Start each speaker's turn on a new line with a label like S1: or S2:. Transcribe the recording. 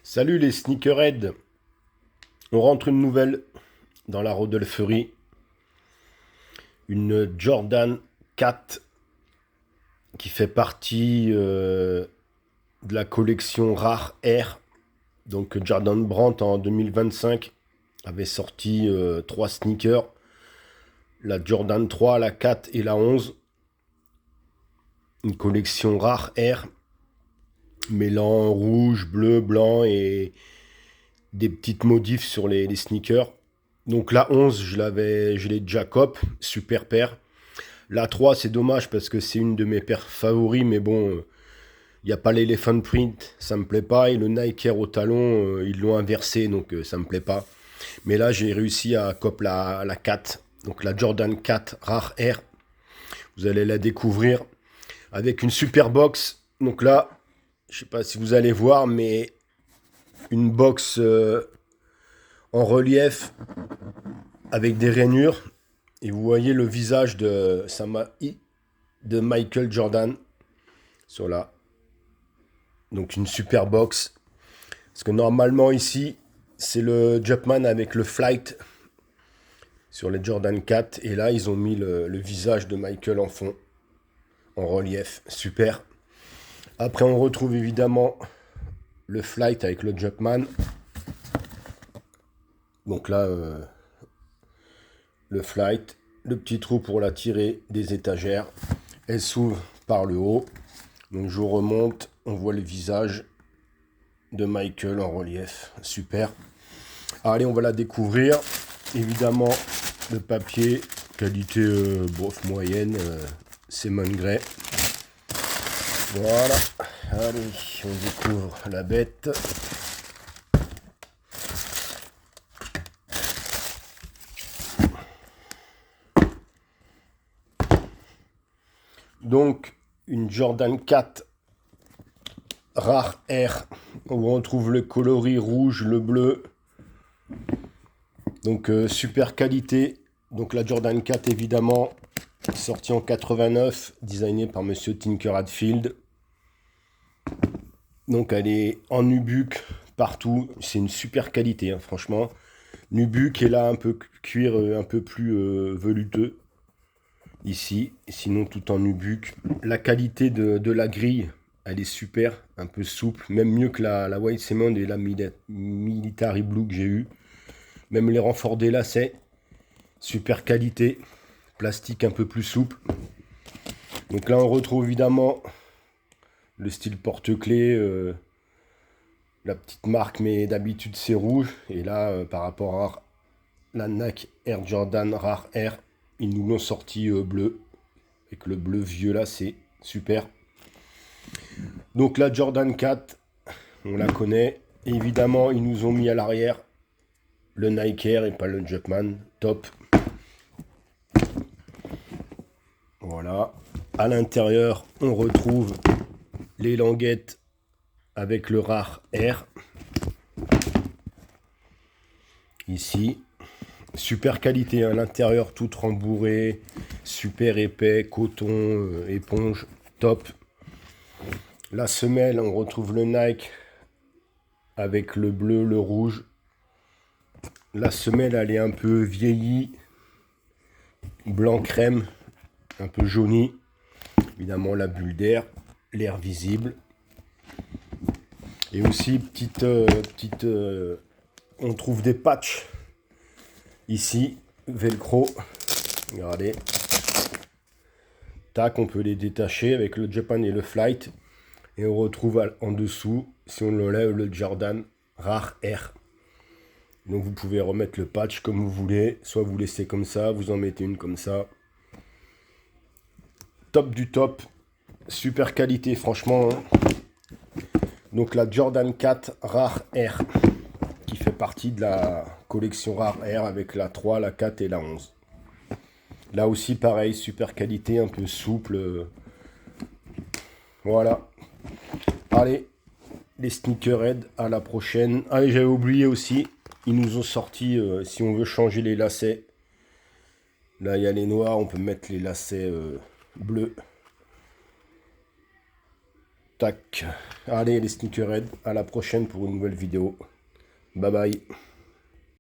S1: Salut les sneakerheads, on rentre une nouvelle dans la rodellerie, une Jordan 4 qui fait partie de la collection Rare Air. Donc Jordan Brand en 2025 avait sorti 3 sneakers, la Jordan 3, la 4 et la 11. Une collection Rare Air mêlant rouge, bleu, blanc et des petites modifs sur les sneakers. Donc la 11, je l'ai déjà cop, super paire. La 3, c'est dommage parce que c'est une de mes paires favoris, mais bon, il n'y a pas l'Elephant Print, ça me plaît pas. Et le Nike Air au talon, ils l'ont inversé, donc ça me plaît pas. Mais là, j'ai réussi à cop la 4, donc la Jordan 4 Rare Air. Vous allez la découvrir avec une super box. Donc là, je sais pas si vous allez voir, mais une box en relief avec des rainures. Et vous voyez le visage de Michael Jordan sur là. Donc une super box. Parce que normalement ici, c'est le Jumpman avec le Flight sur les Jordan 4. Et là, ils ont mis le visage de Michael en fond, en relief. Super. Après, on retrouve évidemment le Flight avec le Jumpman. Donc là, le Flight, le petit trou pour la tirer des étagères. Elle s'ouvre par le haut. Donc je remonte, on voit le visage de Michael en relief. Super. Allez, on va la découvrir. Évidemment, le papier, qualité bof moyenne, c'est Grey. Voilà. Allez, on découvre la bête. Donc, une Jordan 4 Rare Air, où on trouve le coloris rouge, le bleu. Donc, super qualité. Donc, la Jordan 4, évidemment, sortie en 89, designée par Monsieur Tinker Hatfield. Donc, elle est en nubuck partout. C'est une super qualité, hein, franchement. Nubuck est là un peu cuir un peu plus velouteux. Ici, sinon tout en nubuck. La qualité de la grille, elle est super, un peu souple, même mieux que la White Cement et la Military Blue que j'ai eu. Même les renforts des lacets, super qualité, plastique un peu plus souple. Donc là on retrouve évidemment le style porte-clés, la petite marque, mais d'habitude c'est rouge. Et là par rapport à la Nike Air Jordan Rare Air, ils nous l'ont sorti bleu. Avec le bleu vieux là, c'est super. Donc la Jordan 4, on la connaît. Et évidemment, ils nous ont mis à l'arrière le Nike Air et pas le Jumpman. Top. Voilà. À l'intérieur, on retrouve les languettes avec le Rare Air. Ici. Super qualité, à l'intérieur tout rembourré, super épais, coton, éponge, top. La semelle, on retrouve le Nike avec le bleu, le rouge. La semelle, elle est un peu vieillie, blanc crème, un peu jaunie. Évidemment, la bulle d'air, l'air visible. Et aussi, on trouve des patchs ici, velcro. Regardez. Tac, on peut les détacher avec le Japan et le Flight. Et on retrouve en dessous, si on l'enlève, le Jordan Rare Air. Donc vous pouvez remettre le patch comme vous voulez. Soit vous laissez comme ça, vous en mettez une comme ça. Top du top. Super qualité, franchement. Donc la Jordan 4 Rare Air, qui fait partie de la collection Rare Air avec la 3, la 4 et la 11. Là aussi, pareil, super qualité, un peu souple. Voilà. Allez, les sneakerheads, à la prochaine. Allez, j'avais oublié aussi, ils nous ont sorti, si on veut changer les lacets. Là, il y a les noirs, on peut mettre les lacets bleus. Tac. Allez les sneakerheads, à la prochaine pour une nouvelle vidéo. Bye bye.